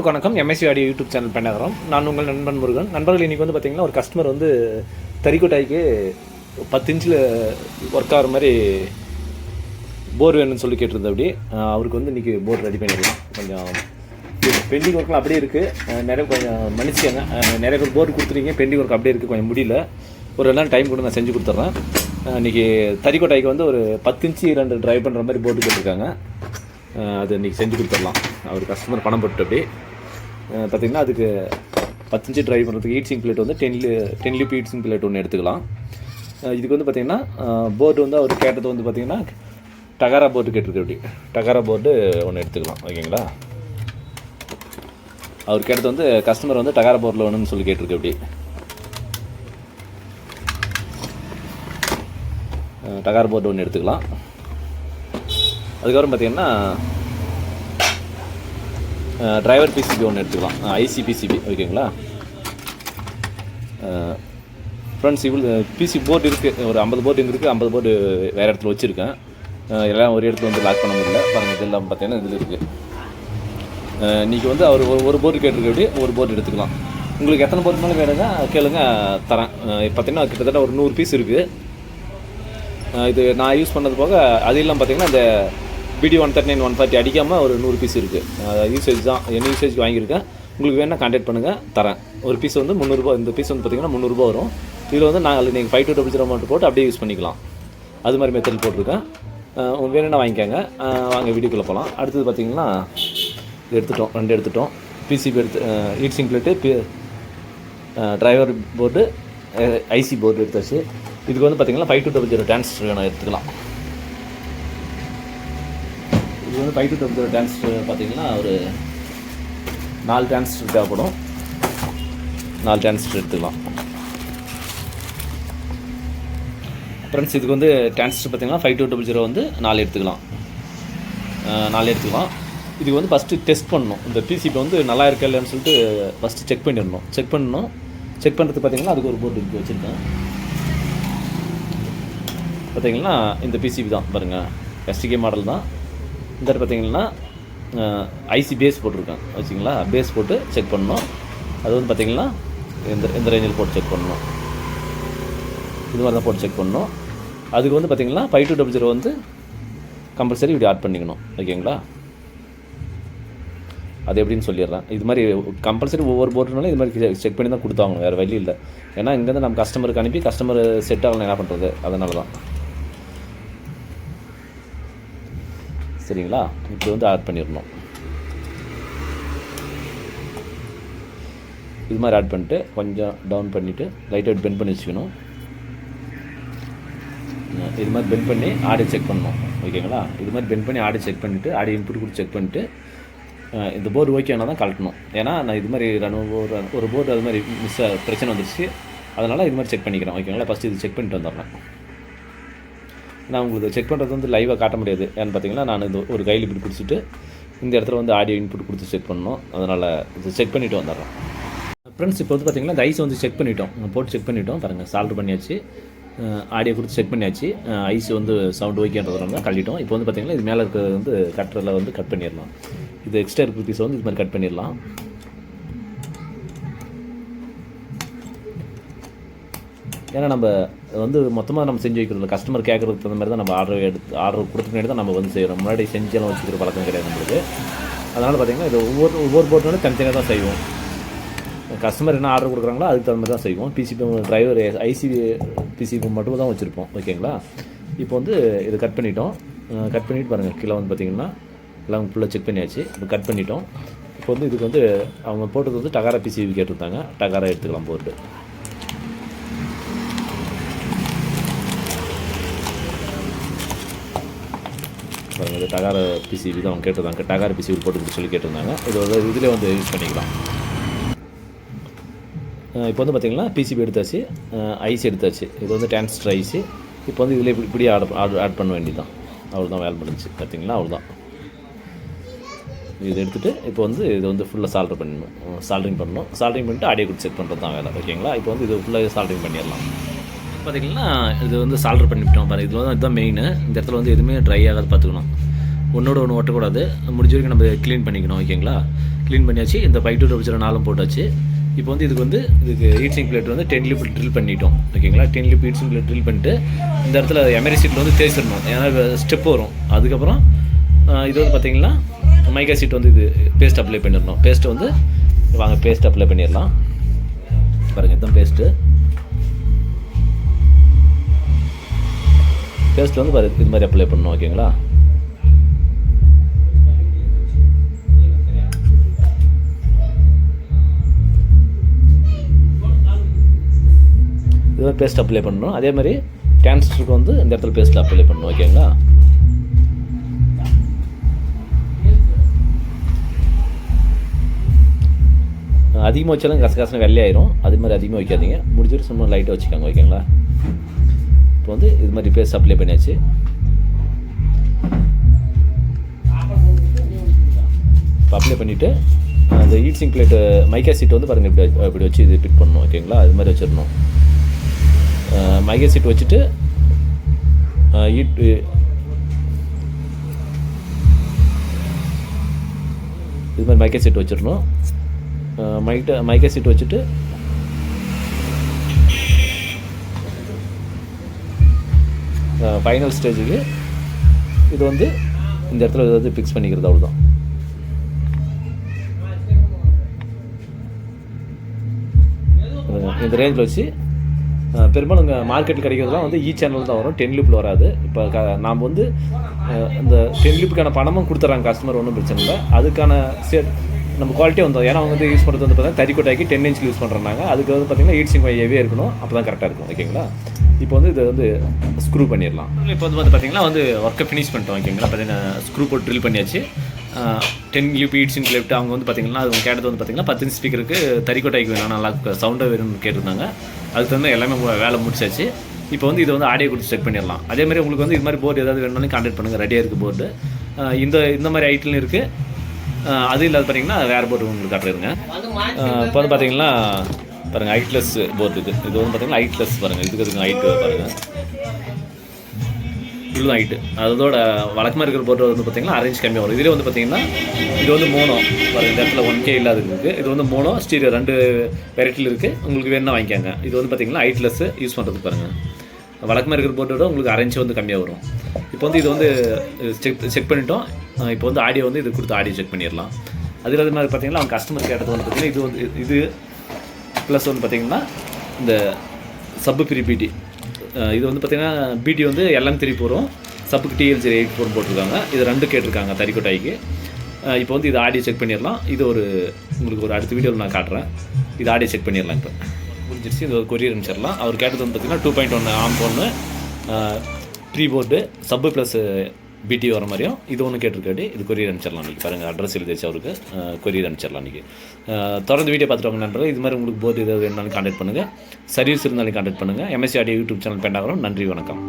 நண்பர்களுக்கு வணக்கம். MSc audio YouTube channel பண்ணாகிறோம். நான் உங்கள் நண்பன் முருகன். நண்பர்கள் இன்றைக்கி வந்து பார்த்திங்கன்னா ஒரு கஸ்டமர் வந்து தறிக்கொட்டாய்க்கு 10 இன்ச்சில் ஒர்க் ஆகிற மாதிரி போர் வேணும்னு சொல்லி கேட்டிருந்தேன். அப்படி அவருக்கு வந்து இன்றைக்கி போர் ரெடி பண்ணிடலாம். கொஞ்சம் பெண்டிங் ஒர்க்லாம் அப்படியே இருக்குது. நிறைய கொஞ்சம் மன்னிச்சிக்கங்க, நிறைய பேர் போர் கொடுத்துருக்கீங்க, பெண்டிங் ஒர்க் அப்படியே இருக்குது, கொஞ்சம் முடியல. ஒரு 2 நாள் டைம் கூட நான் செஞ்சு கொடுத்துட்றேன். இன்றைக்கி தறிக்கொட்டாய்க்கு வந்து ஒரு 10 இன்ச்சு 2 ட்ரைவ் பண்ணுற மாதிரி போர்டு கேட்டிருக்காங்க. அது இன்றைக்கி செஞ்சு கொடுத்துடலாம். அவர் கஸ்டமர் பணம் போட்டு அப்படி பார்த்திங்கன்னா அதுக்கு 10 இன்ச்சு ட்ரைவ் பண்ணுறதுக்கு ஹீட் சிங்க் பிளேட் வந்து 10 லிப் ஹீட் சிங்க் பிளேட் ஒன்று எடுத்துக்கலாம். இதுக்கு வந்து பார்த்திங்கன்னா போர்டு வந்து அவர் கேட்டது வந்து பார்த்திங்கன்னா டகாரா போர்டு கேட்டிருக்கு. அப்படி டகாரா போர்டு ஒன்று எடுத்துக்கலாம். ஓகேங்களா? அவர் கேட்டது வந்து கஸ்டமர் வந்து டகாரா போர்டில் வேணும்னு சொல்லி கேட்டிருக்கு. அப்படி டகாரா போர்டு ஒன்று எடுத்துக்கலாம். அதுக்கப்புறம் பார்த்திங்கன்னா டிரைவர் பிசிபி ஒன்று எடுத்துக்கலாம், ஐசி பிசிபி. ஓகேங்களா ஃப்ரெண்ட்ஸ்? இவ்வளோ பிசி போர்டு இருக்குது, ஒரு 50 போர்டு இங்கே இருக்குது, 50 போர்டு வேறு இடத்துல வச்சுருக்கேன். எல்லாம் ஒரு இடத்துல வந்து லாக் பண்ண முடியல. பாருங்கள், இதெல்லாம் பார்த்தீங்கன்னா இதில் இருக்குது. இன்றைக்கி வந்து அவர் ஒரு போர்டு கேட்டிருக்க, அப்படி ஒரு போர்டு எடுத்துக்கலாம். உங்களுக்கு எத்தனை போர்டு மேலே வேணுங்க கேளுங்க, தரேன். பார்த்திங்கன்னா கிட்டத்தட்ட ஒரு 100 பீஸ் இருக்குது. இது நான் யூஸ் பண்ணது போக அது இல்லாமல் பார்த்திங்கன்னா இந்த BD 139 140 அடிக்காமல் ஒரு 100 பீஸ் இருக்குது. யூசேஜ் தான், என்ன யூசேஜ்க்கு வாங்கியிருக்கேன். உங்களுக்கு வேணால் கான்டாக்ட் பண்ணுங்கள், தரேன். ஒரு பீஸ் வந்து 300 ரூபா. இந்த பீஸ் வந்து பார்த்திங்கன்னா 300 ரூபா வரும். இதில் வந்து நாங்கள் நீங்கள் 5200 அமௌண்ட் போட்டு அப்படியே யூஸ் பண்ணிக்கலாம். அது மாதிரி மெத்தட் போட்டிருக்கேன். உங்களுக்கு வேணும்னா வாங்கிக்கோங்க. வாங்க வீடியோக்குள்ளே போகலாம். அடுத்தது பார்த்திங்கன்னா இது எடுத்துட்டோம், 2 எடுத்துட்டோம். பிசிபி எடுத்து heat sink plate, driver board, IC board எடுத்தாச்சு. இதுக்கு வந்து பார்த்திங்கன்னா 5200 டிரான்சிஸ்டர் வேணும், எடுத்துக்கலாம். இது வந்து 5200 டிரான்சிஸ்டர் பார்த்திங்கன்னா ஒரு 4 டிரான்சிஸ்டர் தேவைப்படும். 4 டிரான்சிஸ்டர் எடுத்துக்கலாம். ஃப்ரெண்ட்ஸ், இதுக்கு வந்து டிரான்சிஸ்டர் பார்த்திங்கன்னா 5200 வந்து 4 எடுத்துக்கலாம். 4 எடுத்துக்கலாம். இதுக்கு வந்து ஃபஸ்ட்டு டெஸ்ட் பண்ணணும். இந்த பிசிபி வந்து நல்லா இருக்கா இல்லைன்னு சொல்லிட்டு ஃபஸ்ட்டு செக் பண்ணிடணும். செக் பண்ணுறதுக்கு பார்த்திங்கன்னா அதுக்கு ஒரு போர்டு இருக்குது, வச்சுருக்கேன். பார்த்திங்கன்னா இந்த பிசிபி தான் பாருங்கள், STK மாடல் தான். இந்த பார்த்திங்கன்னா ஐசி பேஸ் போட்டிருக்கேன், வச்சுங்களா? பேஸ் போட்டு செக் பண்ணணும். அது வந்து பார்த்திங்கன்னா இந்த ரேஞ்சில் போட்டு செக் பண்ணணும். இது மாதிரி தான் போட்டு செக் பண்ணணும். அதுக்கு வந்து பார்த்திங்கன்னா 5200 வந்து கம்பல்சரி இப்படி ஆட் பண்ணிக்கணும். ஓகேங்களா? அது எப்படின்னு சொல்லிடுறேன். இது மாதிரி கம்பல்சரி ஒவ்வொரு போர்டுனாலும் இது மாதிரி செக் பண்ணி தான் கொடுத்தாங்கணும், வேறு வழி இல்லை. ஏன்னா இங்கேருந்து நம்ம கஸ்டமருக்கு அனுப்பி கஸ்டமர் செட் ஆகலாம், என்ன பண்ணுறது? அதனால தான். சரிங்களா? இப்படி வந்து ஆட் பண்ணிடணும். இது மாதிரி ஆட் பண்ணிட்டு கொஞ்சம் டவுன் பண்ணிவிட்டு லைட்டாக பெண்ட் பண்ணி வச்சுக்கணும். இது மாதிரி பெண்ட் பண்ணி ஆடியோ செக் பண்ணணும். ஓகேங்களா? இது மாதிரி பெண்ட் பண்ணி ஆடியோ செக் பண்ணிவிட்டு ஆடியோ இன்புட் கொடுத்து செக் பண்ணிவிட்டு இந்த போர்டு ஓகேனா தான் கழட்டணும். ஏன்னா நான் இது மாதிரி ஒரு போர்டு அது மாதிரி பிரச்சனை வந்துடுச்சு, அதனால் இது மாதிரி செக் பண்ணிக்கிறேன். ஓகேங்களா? ஃபஸ்ட்டு இது செக் பண்ணிட்டு வந்துடுறேன். நான் உங்களுக்கு செக் பண்ணுறது வந்து லைவாக காட்ட முடியாது. ஏன்னு பார்த்தீங்கன்னா நான் இது ஒரு கையில் இப்படி பிடிச்சிட்டு இந்த இடத்துல வந்து ஆடியோ இன்புட் கொடுத்து செக் பண்ணணும். அதனால் இது செக் பண்ணிவிட்டு வந்துடுறேன். ஃப்ரெண்ட்ஸ், இப்போ வந்து பார்த்திங்கன்னா இந்த ஐஸ் வந்து செக் பண்ணிட்டோம், போட்டு செக் பண்ணிட்டோம். பாருங்கள், சால்ட்ரு பண்ணியாச்சு, ஆடியோ கொடுத்து செக் பண்ணியாச்சு. ஐஸ் வந்து சவுண்டு ஓகேன்றதுனால தான் கழிட்டோம். இப்போ வந்து பார்த்திங்கன்னா இது மேலே இருக்கிறது வந்து கட்டரில் வந்து கட் பண்ணிடலாம். இது எக்ஸ்ட்ரா இருக்கிற பீஸை வந்து இது மாதிரி கட் பண்ணிடலாம். ஏன்னா நம்ம வந்து மொத்தமாக நம்ம செஞ்சு வைக்கிறது, கஸ்டமர் கேட்குறதுக்கு தகுந்த மாதிரி தான் நம்ம ஆர்டர் கொடுத்த முன்னாடி தான் நம்ம வந்து செய்கிறோம். முன்னாடி செஞ்செல்லாம் வச்சுக்கிற பழக்கம் கிடையாது நம்மளுக்கு. அதனால் பார்த்திங்கன்னா இது ஒவ்வொரு போர்டுனாலும் தனித்தனியாக தான் செய்வோம். கஸ்டமர் என்ன ஆர்டர் கொடுக்குறாங்களோ அதுக்கு தகுந்த மாதிரி தான் செய்வோம். பிசிபி டிரைவர் ஐசி பிசிபி மட்டும் தான் வச்சுருப்போம். ஓகேங்களா? இப்போ வந்து இது கட் பண்ணிட்டோம். கட் பண்ணிவிட்டு பாருங்கள், கீழே வந்து பார்த்திங்கன்னா எல்லாம் ஃபுல்லாக செக் பண்ணியாச்சு. இப்போ கட் பண்ணிட்டோம். இப்போ வந்து இதுக்கு வந்து அவங்க போட்டது வந்து டகாரா பிசிபி கேட்டிருந்தாங்க. டகாரா எடுத்துக்கலாம் போர்டு. பாருங்கள், இது டகாரா பிசிபி தான் அவங்க கேட்டிருந்தாங்க. டகாரா பிசிபி போட்டு சொல்லி கேட்டிருந்தாங்க. இது வந்து இதில் வந்து யூஸ் பண்ணிக்கலாம். இப்போ வந்து பார்த்திங்கன்னா பிசிபி எடுத்தாச்சு, ஐசி எடுத்தாச்சு. இது வந்து டிரான்சிஸ்டர் ஐசி. இப்போ வந்து இதில் இப்படி ஆட் பண்ண வேண்டியதான். அவ்வளோதான், வேலை முடிஞ்சு. பார்த்திங்களா? அவ்வளோதான். இது எடுத்துகிட்டு இப்போ வந்து இது வந்து ஃபுல்லாக சால்ட்ரிங் பண்ணணும். சால்ட்ரிங் பண்ணிட்டு ஆடியோ கொடுத்து செக் பண்ணுறது தான் வேலை. ஓகேங்களா? இப்போ வந்து இது ஃபுல்லாக சால்ட்ரிங் பண்ணிடலாம். பார்த்திங்கன்னா இது வந்து சால்ட்ரு பண்ணிவிட்டோம். பாருங்கள், இதில் வந்து இதுதான் மெயின். இந்த இடத்துல வந்து எதுவுமே ட்ரை ஆகாது பார்த்துக்கணும். ஒன்றோட ஒன்று ஒட்டக்கூடாது. முடிஞ்ச வரைக்கும் நம்ம க்ளீன் பண்ணிக்கணும். ஓகேங்களா? க்ளீன் பண்ணியாச்சு. இந்த 5-0 போட்டாச்சு. இப்போ வந்து இதுக்கு ஹீட் சிங்க் பிளேட் வந்து 10 லிப் ட்ரில் பண்ணிட்டோம். ஓகேங்களா, 10 லிப் ஹீட் சிங்க் பிளேட் ட்ரில் பண்ணிட்டு இந்த இடத்துல எமரி சீட்டில் வந்து தேய்ச்சிடணும். ஏன்னா ஸ்டெப் வரும். அதுக்கப்புறம் இது வந்து பார்த்திங்கன்னா மைக்கா சீட் வந்து இது பேஸ்ட் அப்ளை பண்ணிடணும். பேஸ்ட்டு வந்து வாங்க பேஸ்ட் அப்ளை பண்ணிடலாம். பாருங்கள், இதுதான் பேஸ்ட்டு வந்து பாரு இது மாதிரி அப்ளை பண்ணணும். ஓகேங்களா, இதுதான் பேஸ்ட் அப்ளை பண்ணணும். அதே மாதிரி கேன்சருக்கு வந்து இந்த இடத்துல பேஸ்ட்டில் அப்ளை பண்ணணும். ஓகேங்களா, அதிகமாக வச்சாலும் கசகசன்னு வெள்ளையாயிரும். அது மாதிரி அதிகமாக வைக்காதீங்க. முடிஞ்சிட்டு சும்மா லைட்டாக வச்சுக்காங்க. ஓகேங்களா, இப்போ வந்து இது மாதிரி பேஸ்ட் அப்ளை பண்ணியாச்சு. இப்போ அப்ளை பண்ணிவிட்டு அந்த ஹீட் சிங்க் பிளேட்டு மைக்கா சீட் வந்து பாருங்கள் இப்படி வச்சு இது ஃபிட் பண்ணணும். ஓகேங்களா, அது மாதிரி வச்சிடணும். மைக்கா சீட் வச்சுட்டு இது மாதிரி மைக்கா சீட் வச்சிடணும். மைக்கா சீட் வச்சுட்டு ஃபைனல் ஸ்டேஜுக்கு இது வந்து இந்த இடத்துல வந்து ஃபிக்ஸ் பண்ணிக்கிறது. அவ்வளோதான். இந்த ரேஞ்சில் வச்சு பெரும்பாலும் இங்கே மார்க்கெட்டில் கிடைக்கிறதுலாம் வந்து சேனல் தான் வரும். 10 லிப்பில் வராது. இப்போ நாம் வந்து இந்த 10 லிப்புக்கான பணமும் கொடுத்துட்றாங்க கஸ்டமர், ஒன்றும் பிரச்சனை இல்லை. அதுக்கான நம்ம குவாலிட்டியாக வந்தோம். ஏன்னா அவங்க வந்து யூஸ் பண்ணுறது வந்து பார்த்தீங்கன்னா தறிக்கொட்டாக்கி 10 இன்ச்சில் யூஸ் பண்ணுறாங்க. அதுக்கு வந்து பார்த்திங்கன்னா ஹீட் சிங்க் ஹெவியாக இருக்கணும். அப்போ தான் கரெக்டாக இருக்கும். ஓகேங்களா, இப்போ வந்து இதை வந்து ஸ்க்ரூ பண்ணிடலாம். இப்போ வந்து பார்த்திங்கன்னா வந்து ஒர்க்கை ஃபினிஷ் பண்ணிட்டோம். ஓகேங்களா, பார்த்தீங்கன்னா ஸ்க்ரூ போட்டு ட்ரில் பண்ணியாச்சு. 10 லிப் ஹீட் சிங்க் லெஃப்ட் அவங்க வந்து பார்த்திங்கன்னா அது கேட்டது வந்து பார்த்திங்கன்னா 10 இன்ச் ஸ்பீக்கருக்கு தறிக்கொட்டாய்க்கு வேணும், நல்லா சவுண்டாக வேணும்னு கேட்டிருந்தாங்க. அதுக்கு வந்து எல்லாமே வேலை முடிச்சாச்சு. இப்போ வந்து இதை வந்து ஆடியோ கொடுத்து செக் பண்ணிடலாம். அதேமாதிரி உங்களுக்கு வந்து இது மாதிரி போர்டு ஏதாவது வேணும்னு கான்டாக்ட் பண்ணுங்கள். ரெடியாக இருக்குது போர்டு. இந்த மாதிரி ஐட்டிலும் இருக்குது. அது இல்லாத பார்த்தீங்கன்னா வேறு போர்டு உங்களுக்கு காட்டுறதுங்க. இப்போ வந்து பார்த்தீங்கன்னா பாருங்கள் ஹைட்லெஸ் போர்டு இது வந்து பார்த்தீங்கன்னா ஹைட்லெஸ் பாருங்கள். இதுக்கு ஹைட்டு பாருங்கள், இதுதான் ஹைட்டு. அதோட வழக்கமாக இருக்கிற போர்டு வந்து பார்த்தீங்கன்னா அரேஞ்ச் கம்மியாக வரும். இதில் வந்து பார்த்தீங்கன்னா இது வந்து மோனோ பாருங்கள். இந்த இடத்துல 1K இல்லாத இருக்குது. இது வந்து மோனோ ஸ்டீரியோ 2 வெரைட்டியில் இருக்குது. உங்களுக்கு வேணும்னா வாங்கிக்காங்க. இது வந்து பார்த்தீங்கன்னா ஹைட்லெஸ் யூஸ் பண்ணுறதுக்கு பாருங்கள். வழக்கமாக இருக்கிற போர்டோட உங்களுக்கு அரேஞ்ச் வந்து கம்மியாக வரும். இப்போ வந்து இது வந்து செக் பண்ணிட்டோம். இப்போ வந்து ஆடியோ வந்து இது கொடுத்து ஆடியோ செக் பண்ணிடலாம். அது இல்லாத மாதிரி பார்த்தீங்கன்னா அவங்க கஸ்டமர் கேட்டது வந்து பார்த்திங்கன்னா இது ப்ளஸ் வந்து பார்த்திங்கன்னா இந்த சப்பு ஃப்ரீ பிடி. இது வந்து பார்த்திங்கன்னா பிடி வந்து LM3 போகிறோம், சப்புக்கு TL084 போட்டிருக்காங்க. இது 2 கேட்டிருக்காங்க தறிக்கொட்டாய்க்கு. இப்போ வந்து இது ஆடியோ செக் பண்ணிடலாம். இது உங்களுக்கு ஒரு அடுத்த வீடியோவில் நான் காட்டுறேன். இது ஆடியோ செக் பண்ணிடலாம். இப்போ முடிஞ்சிருச்சு. இது ஒரு கொரியர் அனுப்பிச்சிடலாம். அவர் கேட்டது வந்து பார்த்திங்கன்னா 2.1 ஆம்ப் ஒன்று, 3 போர்டு, சப்பு ப்ளஸ் பிடி வர மாதிரியும் இது ஒன்று கேட்டிருக்காடி. இது கொரியர் அனுப்பிச்சிடலாம். இன்றைக்கி பாருங்கள் அட்ரஸ் எழுதிச்சு அவருக்கு. கொரியர் அனுப்பிச்சிடலாம். இன்றைக்கி தொடர்ந்து வீடியோ பார்த்துட்டு வாங்க நண்பர்கள். இது மாதிரி உங்களுக்கு போர்டு ஏதாவது வேணும்னாலும் கான்டாக்ட் பண்ணுங்கள். சர்வீஸ் இருந்தாலும் கான்டாக்ட் பண்ணுங்கள். MSC ஆடியோ யூடியூப் சேனல் பெண்டாகிறோம். நன்றி, வணக்கம்.